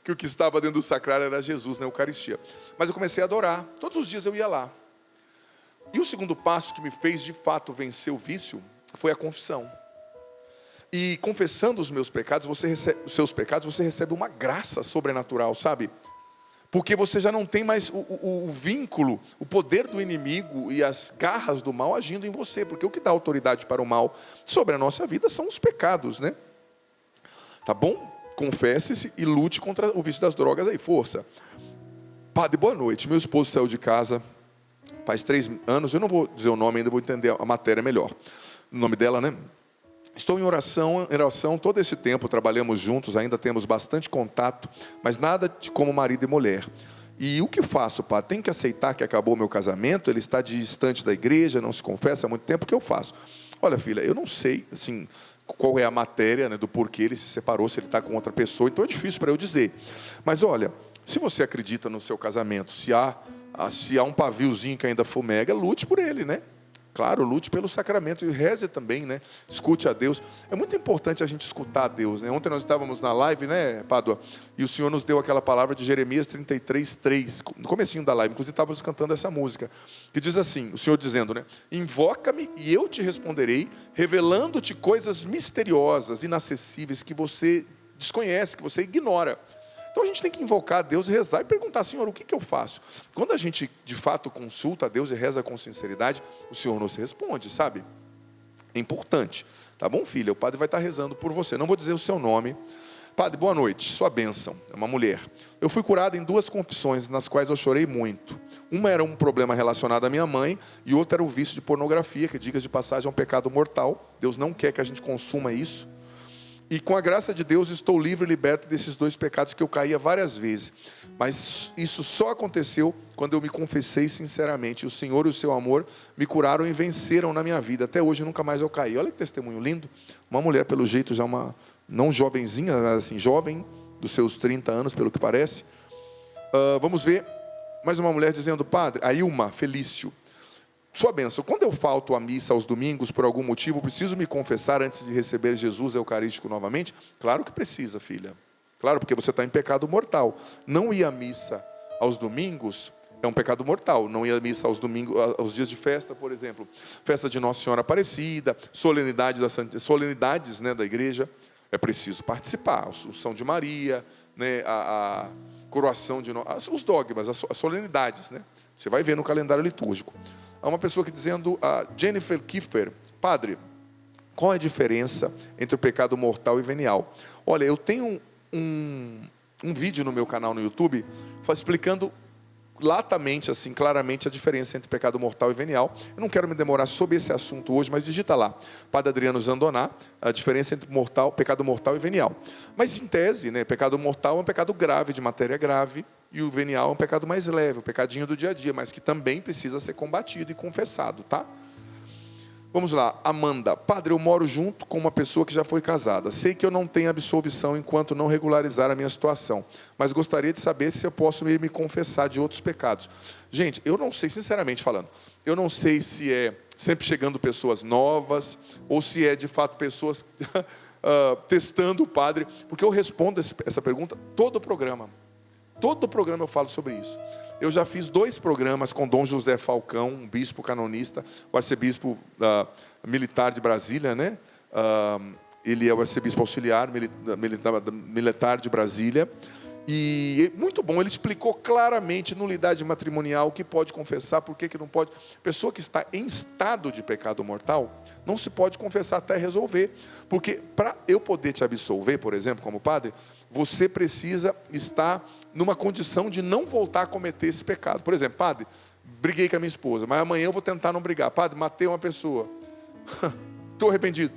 Que o que estava dentro do sacrário era Jesus, na Eucaristia. Mas eu comecei a adorar, todos os dias eu ia lá. E o segundo passo que me fez, de fato, vencer o vício foi a confissão. E confessando os meus pecados, os seus pecados, você recebe uma graça sobrenatural, sabe? Porque você já não tem mais o vínculo, o poder do inimigo e as garras do mal agindo em você. Porque o que dá autoridade para o mal sobre a nossa vida são os pecados, né? Tá bom? Confesse-se e lute contra o vício das drogas aí, força. Padre, boa noite. Meu esposo saiu de casa faz 3 anos. Eu não vou dizer o nome ainda, vou entender a matéria melhor. O nome dela, né? Estou em oração todo esse tempo, trabalhamos juntos, ainda temos bastante contato, mas nada de como marido e mulher. E o que faço, Padre? Tenho que aceitar que acabou o meu casamento, ele está distante da igreja, não se confessa há muito tempo, o que eu faço? Olha, filha, eu não sei, assim, qual é a matéria, né, do porquê ele se separou, se ele está com outra pessoa, então é difícil para eu dizer. Mas olha, se você acredita no seu casamento, se há um paviozinho que ainda fumega, lute por ele, né? Claro, lute pelo sacramento e reze também, né? Escute a Deus. É muito importante a gente escutar a Deus, né? Ontem nós estávamos na live, né, Pádua? E o Senhor nos deu aquela palavra de Jeremias 33:3, no comecinho da live, inclusive estávamos cantando essa música, que diz assim, o Senhor dizendo, né? Invoca-me e eu te responderei, revelando-te coisas misteriosas, inacessíveis, que você desconhece, que você ignora. Então a gente tem que invocar a Deus e rezar e perguntar, Senhor, o que eu faço? Quando a gente de fato consulta a Deus e reza com sinceridade, o Senhor nos responde, sabe? É importante. Tá bom, filha? O padre vai estar rezando por você. Não vou dizer o seu nome. Padre, boa noite. Sua bênção. É uma mulher. Eu fui curado em 2 confissões, nas quais eu chorei muito. Uma era um problema relacionado à minha mãe e outra era o vício de pornografia, que, diga-se de passagem, é um pecado mortal. Deus não quer que a gente consuma isso. E com a graça de Deus estou livre e liberto desses 2 pecados que eu caía várias vezes. Mas isso só aconteceu quando eu me confessei sinceramente. O Senhor e o seu amor me curaram e venceram na minha vida. Até hoje nunca mais eu caí. Olha que testemunho lindo. Uma mulher, pelo jeito, já não jovenzinha, mas assim, jovem, dos seus 30 anos, pelo que parece. Vamos ver mais uma mulher dizendo, Padre, a Ilma Felício. Sua bênção, quando eu falto à missa aos domingos por algum motivo, preciso me confessar antes de receber Jesus Eucarístico novamente? Claro que precisa, filha. Claro, porque você está em pecado mortal. Não ir à missa aos domingos é um pecado mortal. Não ir à missa aos domingos, aos dias de festa, por exemplo. Festa de Nossa Senhora Aparecida, solenidades, né, da igreja. É preciso participar. A São de Maria, né, a coroação de... Os dogmas, as solenidades, né? Você vai ver no calendário litúrgico. Há uma pessoa que dizendo, a Jennifer Kiefer, Padre, qual é a diferença entre o pecado mortal e venial? Olha, eu tenho um vídeo no meu canal no YouTube explicando latamente, assim, claramente a diferença entre pecado mortal e venial. Eu não quero me demorar sobre esse assunto hoje, mas digita lá, Padre Adriano Zandoná, a diferença entre pecado mortal e venial. Mas em tese, né, pecado mortal é um pecado grave, de matéria grave, e o venial é um pecado mais leve, o pecadinho do dia a dia, mas que também precisa ser combatido e confessado, tá? Vamos lá, Amanda. Padre, eu moro junto com uma pessoa que já foi casada. Sei que eu não tenho absolvição enquanto não regularizar a minha situação, mas gostaria de saber se eu posso me confessar de outros pecados. Gente, eu não sei, sinceramente falando, eu não sei se é sempre chegando pessoas novas, ou se é de fato pessoas testando o padre, porque eu respondo essa pergunta todo o programa. Todo programa eu falo sobre isso. Eu já fiz 2 programas com Dom José Falcão, um bispo canonista, o arcebispo militar de Brasília, né? Ele é o arcebispo auxiliar militar de Brasília. E muito bom, ele explicou claramente nulidade matrimonial, o que pode confessar, por que não pode. Pessoa que está em estado de pecado mortal, não se pode confessar até resolver. Porque para eu poder te absolver, por exemplo, como padre, você precisa estar numa condição de não voltar a cometer esse pecado. Por exemplo, padre, briguei com a minha esposa, mas amanhã eu vou tentar não brigar. Padre, matei uma pessoa. Estou arrependido.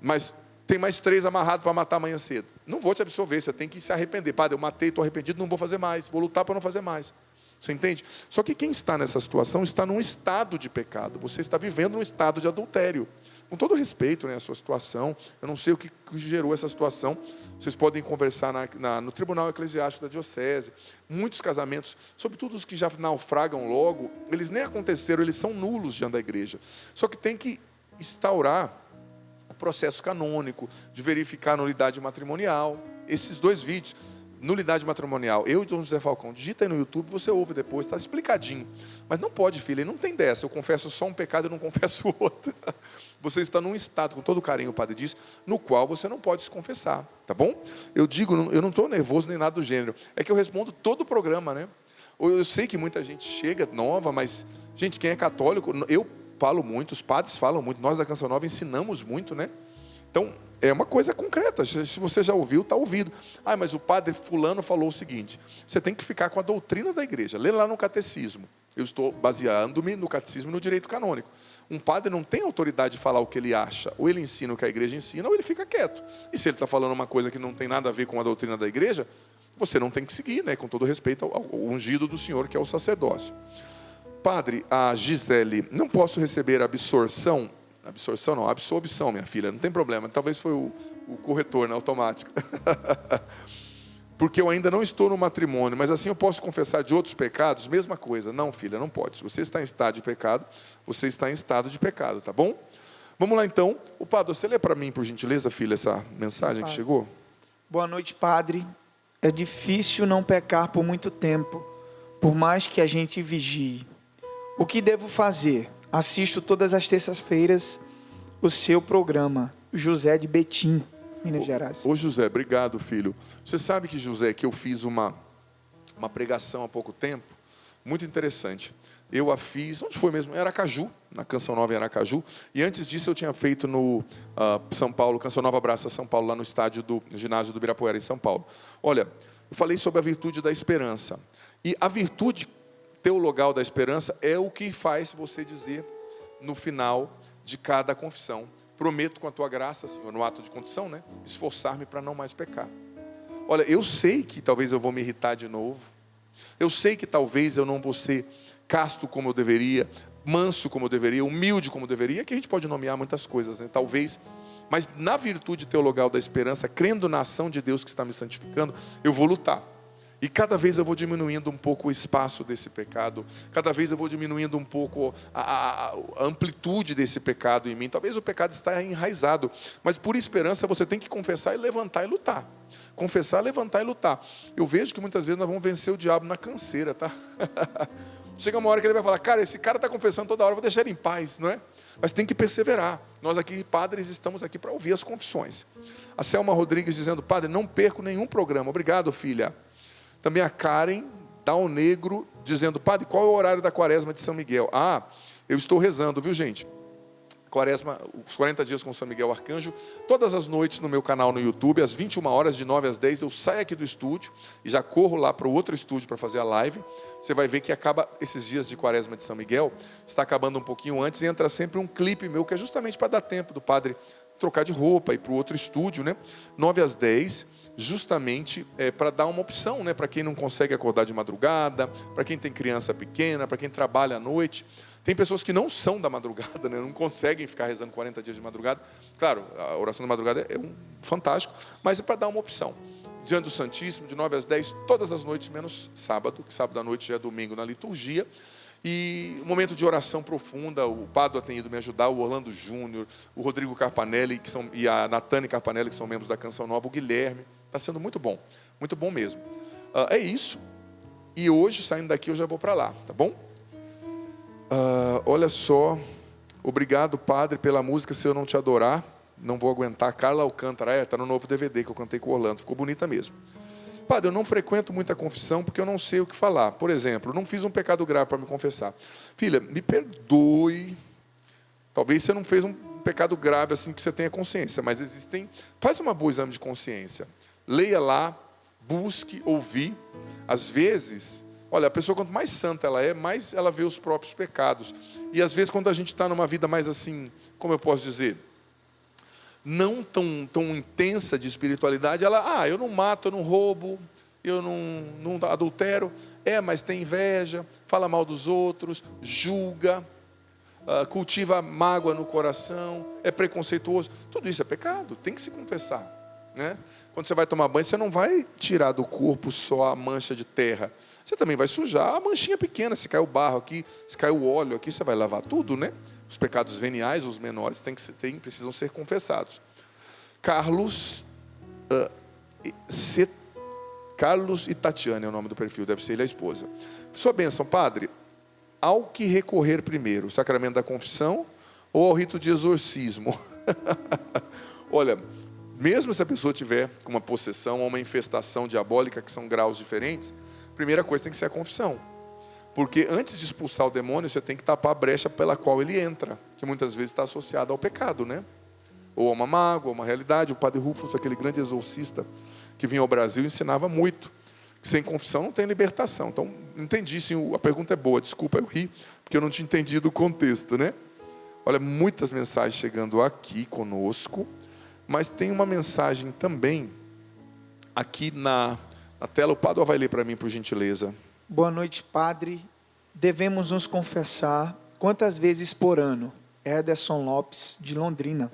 Mas tem mais 3 amarrados para matar amanhã cedo. Não vou te absolver, você tem que se arrepender. Padre, eu matei, estou arrependido, não vou fazer mais. Vou lutar para não fazer mais. Você entende? Só que quem está nessa situação está num estado de pecado. Você está vivendo num estado de adultério. Com todo respeito, né, a sua situação, eu não sei o que gerou essa situação. Vocês podem conversar no Tribunal Eclesiástico da Diocese. Muitos casamentos, sobretudo os que já naufragam logo, eles nem aconteceram, eles são nulos diante da igreja. Só que tem que instaurar o processo canônico, de verificar a nulidade matrimonial. Esses 2 vídeos, nulidade matrimonial, eu e Dom José Falcão, digita aí no YouTube, você ouve depois, está explicadinho. Mas não pode, filha, não tem dessa, eu confesso só um pecado, eu não confesso outro. Você está num estado, com todo carinho o padre diz, no qual você não pode se confessar, tá bom? Eu digo, eu não estou nervoso nem nada do gênero, é que eu respondo todo o programa, né? Eu sei que muita gente chega nova, mas, gente, quem é católico, eu falo muito, os padres falam muito, nós da Canção Nova ensinamos muito, né? Então, é uma coisa concreta, se você já ouviu, está ouvido. Ah, mas o padre fulano falou o seguinte, você tem que ficar com a doutrina da igreja, lê lá no catecismo. Eu estou baseando-me no catecismo e no direito canônico. Um padre não tem autoridade de falar o que ele acha, ou ele ensina o que a igreja ensina, ou ele fica quieto. E se ele está falando uma coisa que não tem nada a ver com a doutrina da igreja, você não tem que seguir, né? Com todo respeito ao ungido do Senhor, que é o sacerdócio. Padre, a Gisele, não posso receber absorção, minha filha, não tem problema, talvez foi o corretor, né, automático. Porque eu ainda não estou no matrimônio, mas assim eu posso confessar de outros pecados, mesma coisa. Não, filha, não pode. Se você está em estado de pecado, você está em estado de pecado, tá bom? Vamos lá então. O padre, você lê para mim, por gentileza, filha, essa mensagem que chegou? Boa noite, padre. É difícil não pecar por muito tempo, por mais que a gente vigie. O que devo fazer? Assisto todas as terças-feiras o seu programa, José de Betim, Minas Gerais. Ô José, obrigado, filho. Você sabe que, José, que eu fiz uma pregação há pouco tempo, muito interessante. Eu a fiz, onde foi mesmo? Em Aracaju, na Canção Nova em Aracaju. E antes disso eu tinha feito no São Paulo, Canção Nova Abraça São Paulo, lá no estádio do ginásio do Ibirapuera, em São Paulo. Olha, eu falei sobre a virtude da esperança. E a virtude teologal da esperança é o que faz você dizer no final de cada confissão: prometo com a tua graça, Senhor, no ato de condição, né? Esforçar-me para não mais pecar. Olha, eu sei que talvez eu vou me irritar de novo. Eu sei que talvez eu não vou ser casto como eu deveria, manso como eu deveria, humilde como eu deveria, que a gente pode nomear muitas coisas, né? Talvez. Mas na virtude teologal da esperança, crendo na ação de Deus que está me santificando, eu vou lutar. E cada vez eu vou diminuindo um pouco o espaço desse pecado, cada vez eu vou diminuindo um pouco a amplitude desse pecado em mim. Talvez o pecado está enraizado, mas por esperança você tem que confessar e levantar e lutar. Confessar, levantar e lutar. Eu vejo que muitas vezes nós vamos vencer o diabo na canseira, tá? Chega uma hora que ele vai falar, cara, esse cara está confessando toda hora, vou deixar ele em paz, não é? Mas tem que perseverar. Nós aqui, padres, estamos aqui para ouvir as confissões. A Selma Rodrigues dizendo, padre, não perco nenhum programa. Obrigado, filha. Também a Karen Dal Negro dizendo, padre, qual é o horário da quaresma de São Miguel? Ah, eu estou rezando, viu, gente? Quaresma, os 40 dias com São Miguel Arcanjo, todas as noites no meu canal no YouTube, às 21 horas, de 9 às 10, eu saio aqui do estúdio e já corro lá para o outro estúdio para fazer a live. Você vai ver que acaba esses dias de Quaresma de São Miguel, está acabando um pouquinho antes e entra sempre um clipe meu, que é justamente para dar tempo do padre trocar de roupa e ir para o outro estúdio, né? 9 às 10, justamente para dar uma opção, né? Para quem não consegue acordar de madrugada, para quem tem criança pequena, para quem trabalha à noite. Tem pessoas que não são da madrugada, né? Não conseguem ficar rezando 40 dias de madrugada. Claro, a oração da madrugada é fantástico, mas é para dar uma opção. Diante do Santíssimo, de 9 às 10, todas as noites, menos sábado, que sábado à noite já é domingo na liturgia. E um momento de oração profunda, o Padre tem ido me ajudar, o Orlando Júnior, o Rodrigo Carpanelli e a Natane Carpanelli, que são membros da Canção Nova, o Guilherme. Está sendo muito bom mesmo. É isso. E hoje, saindo daqui, eu já vou para lá, tá bom? Olha só, obrigado, padre, pela música Se Eu Não Te Adorar, não vou aguentar. Carla Alcântara, está no novo DVD que eu cantei com o Orlando, ficou bonita mesmo. Padre, eu não frequento muita confissão porque eu não sei o que falar. Por exemplo, não fiz um pecado grave para me confessar. Filha, me perdoe. Talvez você não fez um pecado grave assim que você tenha consciência, mas existem... Faz um bom exame de consciência. Leia lá, busque, ouvir. Às vezes, olha, a pessoa quanto mais santa ela é, mais ela vê os próprios pecados. E às vezes quando a gente está numa vida mais assim, como eu posso dizer, não tão intensa de espiritualidade, ela, eu não mato, eu não roubo, eu não adultero, mas tem inveja, fala mal dos outros, julga, cultiva mágoa no coração, é preconceituoso. Tudo isso é pecado, tem que se confessar, né? Quando você vai tomar banho, você não vai tirar do corpo só a mancha de terra, você também vai sujar a manchinha pequena. Se caiu o barro aqui, se caiu o óleo aqui, você vai lavar tudo, né? Os pecados veniais, os menores, precisam ser confessados. Carlos Carlos e Tatiana é o nome do perfil, deve ser ele a esposa. Sua bênção, padre, ao que recorrer primeiro, o sacramento da confissão ou ao rito de exorcismo? Olha, mesmo se a pessoa tiver com uma possessão ou uma infestação diabólica, que são graus diferentes, a primeira coisa tem que ser a confissão. Porque antes de expulsar o demônio, você tem que tapar a brecha pela qual ele entra, que muitas vezes está associada ao pecado, né? Ou a uma mágoa, uma realidade. O padre Rufus, aquele grande exorcista que vinha ao Brasil, ensinava muito que sem confissão não tem libertação. Então, entendi, sim, a pergunta é boa, desculpa, eu ri, porque eu não tinha entendido o contexto, né? Olha, muitas mensagens chegando aqui conosco, mas tem uma mensagem também aqui na tela. O padre vai ler para mim, por gentileza. Boa noite, padre. Devemos nos confessar quantas vezes por ano? Ederson Lopes, de Londrina.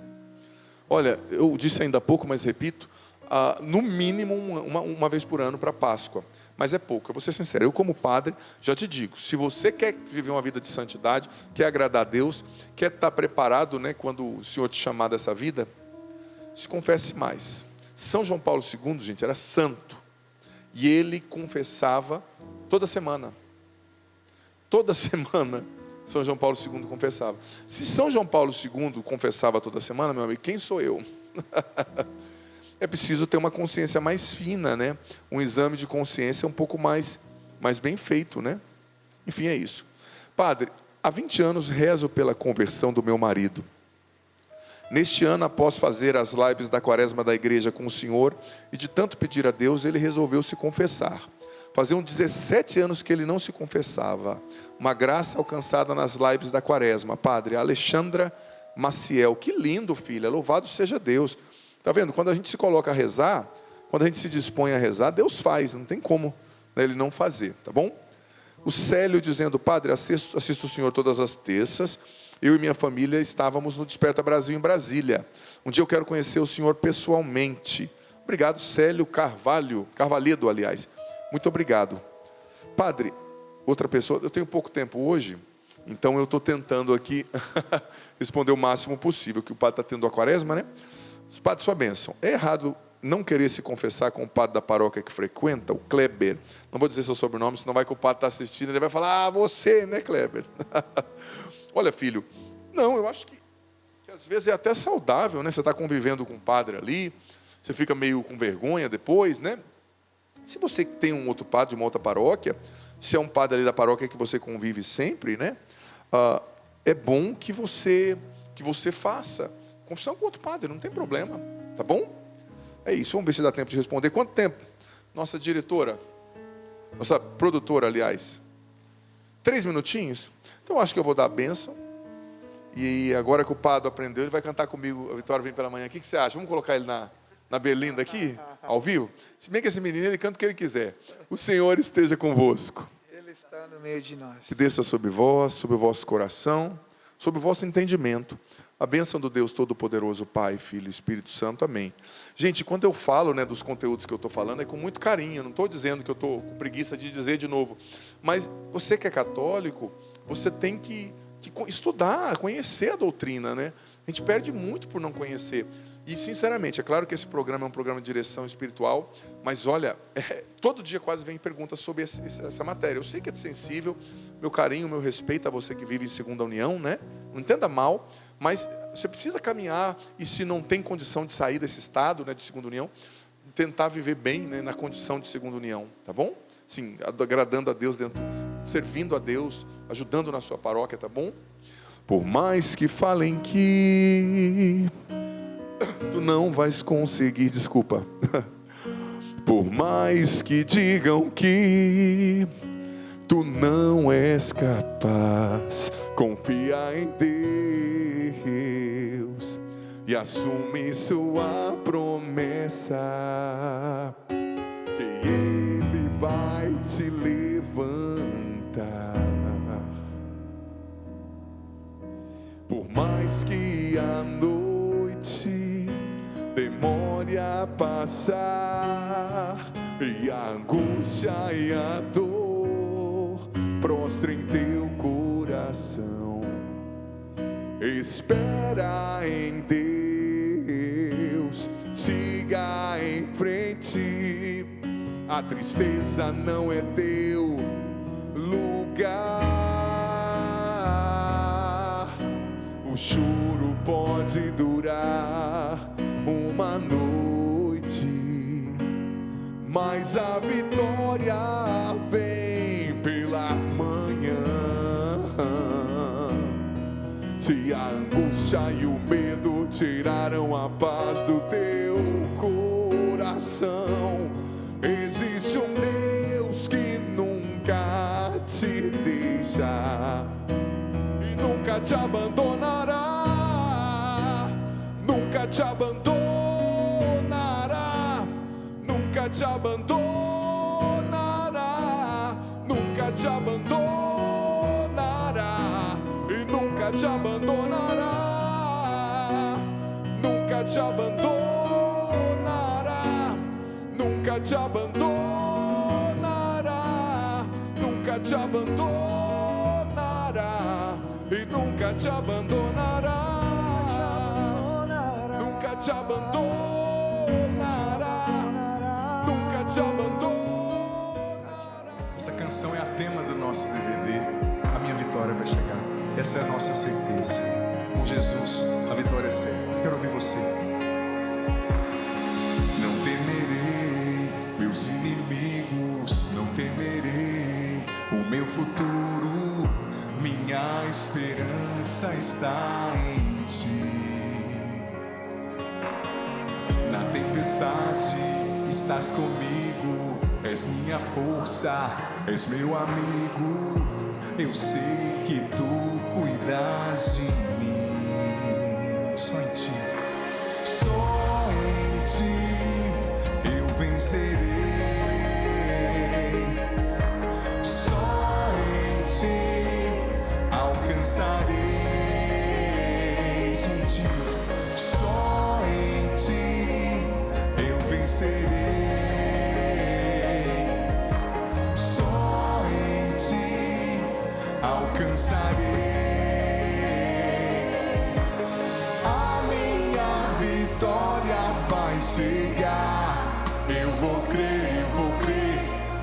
Olha, eu disse ainda há pouco, mas repito, no mínimo uma vez por ano para Páscoa. Mas é pouco, eu vou ser sincero, eu como padre, já te digo, se você quer viver uma vida de santidade, quer agradar a Deus, quer estar preparado, né, quando o Senhor te chamar dessa vida, se confesse mais. São João Paulo II, gente, era santo. E ele confessava toda semana. Toda semana, São João Paulo II confessava. Se São João Paulo II confessava toda semana, meu amigo, quem sou eu? É preciso ter uma consciência mais fina, né? Um exame de consciência um pouco mais bem feito, né? Enfim, é isso. Padre, há 20 anos rezo pela conversão do meu marido. Neste ano, após fazer as lives da quaresma da igreja com o senhor, e de tanto pedir a Deus, ele resolveu se confessar. Faziam 17 anos que ele não se confessava. Uma graça alcançada nas lives da quaresma. Padre, Alexandra Maciel. Que lindo, filha. Louvado seja Deus. Está vendo? Quando a gente se coloca a rezar, quando a gente se dispõe a rezar, Deus faz. Não tem como, né, ele não fazer. Tá bom? O Célio dizendo, padre, assisto o senhor todas as terças. Eu e minha família estávamos no Desperta Brasil em Brasília. Um dia eu quero conhecer o senhor pessoalmente. Obrigado, Célio Carvalhedo, aliás. Muito obrigado. Padre, outra pessoa, eu tenho pouco tempo hoje, então eu estou tentando aqui responder o máximo possível, que o padre está tendo a quaresma, né? Padre, sua bênção. É errado não querer se confessar com o padre da paróquia que frequenta, o Kleber. Não vou dizer seu sobrenome, senão vai que o padre está assistindo, ele vai falar, você, né, Kleber? Olha, filho, não, eu acho que às vezes é até saudável, né? Você está convivendo com o padre ali, você fica meio com vergonha depois, né? Se você tem um outro padre de uma outra paróquia, se é um padre ali da paróquia que você convive sempre, né? É bom que você faça confissão com outro padre, não tem problema, tá bom? É isso, vamos ver se dá tempo de responder. Quanto tempo? Nossa diretora, nossa produtora, aliás, 3 minutinhos? Então, acho que eu vou dar a bênção. E agora que o padre aprendeu, ele vai cantar comigo. A Vitória vem pela manhã. O que você acha? Vamos colocar ele na berlinda aqui, ao vivo? Se bem que esse menino, ele canta o que ele quiser. O Senhor esteja convosco. Ele está no meio de nós. Que desça sobre vós, sobre o vosso coração, sobre o vosso entendimento. A bênção do Deus Todo-Poderoso, Pai, Filho e Espírito Santo. Amém. Gente, quando eu falo, né, dos conteúdos que eu estou falando, é com muito carinho. Eu não estou dizendo que eu estou com preguiça de dizer de novo. Mas você que é católico, você tem que estudar, conhecer a doutrina, né? A gente perde muito por não conhecer. E, sinceramente, é claro que esse programa é um programa de direção espiritual, mas, olha, todo dia quase vem perguntas sobre essa matéria. Eu sei que é sensível, meu carinho, meu respeito a você que vive em segunda união, né? Não entenda mal, mas você precisa caminhar, e se não tem condição de sair desse estado, né, de segunda união, tentar viver bem, né, na condição de segunda união, tá bom? Sim, agradando a Deus, servindo a Deus, ajudando na sua paróquia, tá bom? Por mais que falem que tu não vais conseguir, desculpa. Por mais que digam que tu não és capaz, confia em Deus e assume sua promessa, que Ele vai te levantar. Por mais que a noite demore a passar e a angústia e a dor prostrem teu coração, espera em Deus, siga em frente, A tristeza não é teu lugar. O choro pode durar uma noite, mas a vitória vem pela manhã. Se a angústia e o medo tiraram a paz do teu coração, existe um Deus que nunca te deixa e nunca te abandonará, nunca te abandonará, nunca te abandonará, nunca te abandonará e nunca te abandonará, nunca te abandonará, nunca te abandonará, nunca te abandonará e nunca te abandonará, nunca te abandonará, nunca te abandonará. Essa canção é a tema do nosso DVD. A minha vitória vai chegar. Essa é a nossa certeza. Com Jesus, a vitória é certa. Quero ouvir você. Não temerei meus inimigos, não temerei o meu futuro. Minha esperança está em ti. Na tempestade estás comigo, és minha força, és meu amigo. Eu sei que tu cuidas de mim. Só em ti, só em ti eu vencerei. Só em ti alcançarei. Só em ti, só em ti eu vencerei. Só em ti alcançarei. A minha vitória vai chegar. Eu vou crer, eu vou crer.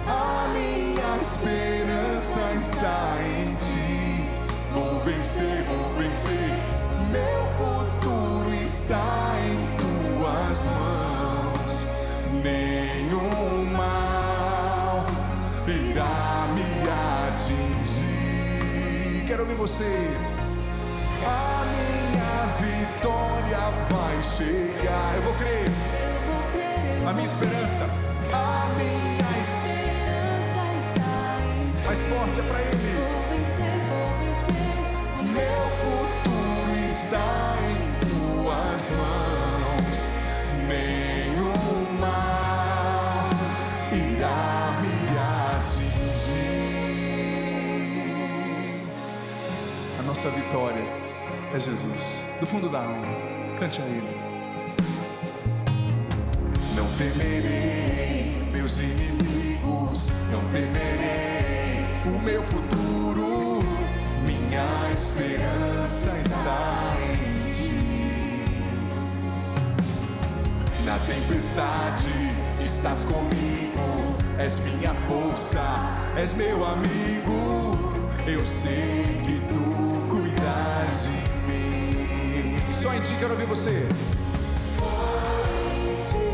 A minha esperança está em ti. Vou vencer, vou vencer. Meu futuro está em tuas mãos. Nenhum mal irá me atingir. Quero ouvir você. A minha vitória vai chegar. Eu vou crer. A minha esperança. A minha esperança está em ti. Mais forte é pra Ele. Vou vencer, vou vencer. Meu futuro está em tuas mãos. Nenhum mal irá me atingir. A nossa vitória é Jesus. Do fundo da alma, cante a Ele. Não temerei meus inimigos, não temerei o meu futuro. Minha esperança está em ti. Na tempestade estás comigo, és minha força, és meu amigo. Eu sei que tu cuidas de mim. Só em ti quero ouvir você.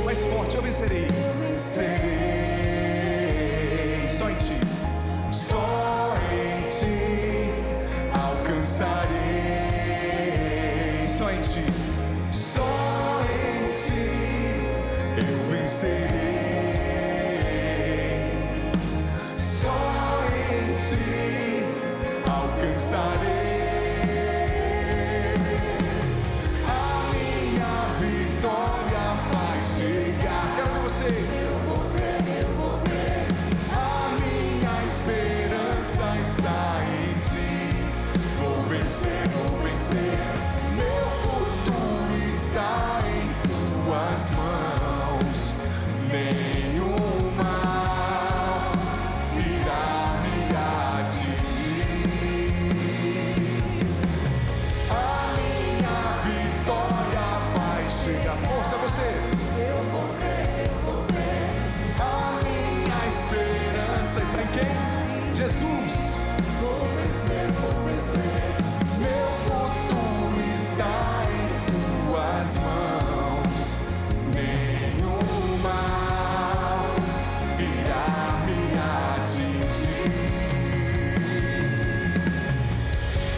Mais forte, eu vencerei. Vencerei. Só em ti. Só em ti alcançarei. Só em ti. Só em ti eu vencerei. Só em ti alcançarei. Está em ti, vou vencer.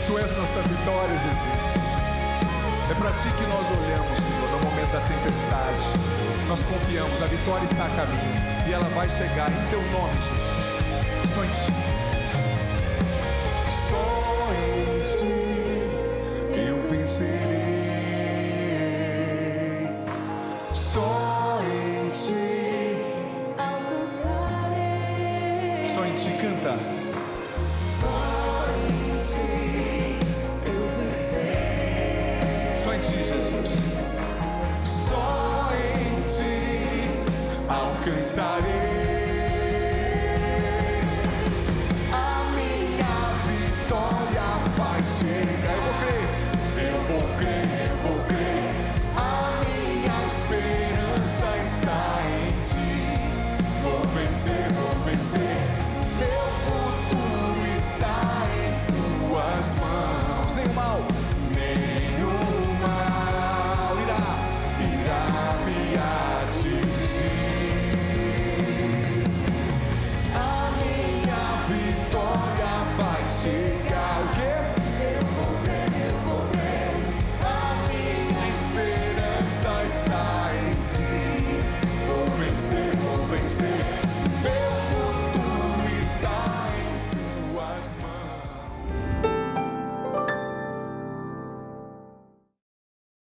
Tu és nossa vitória, Jesus. É para Ti que nós olhamos, Senhor, no momento da tempestade. Nós confiamos, a vitória está a caminho e ela vai chegar em Teu nome, Jesus. Estou em Ti.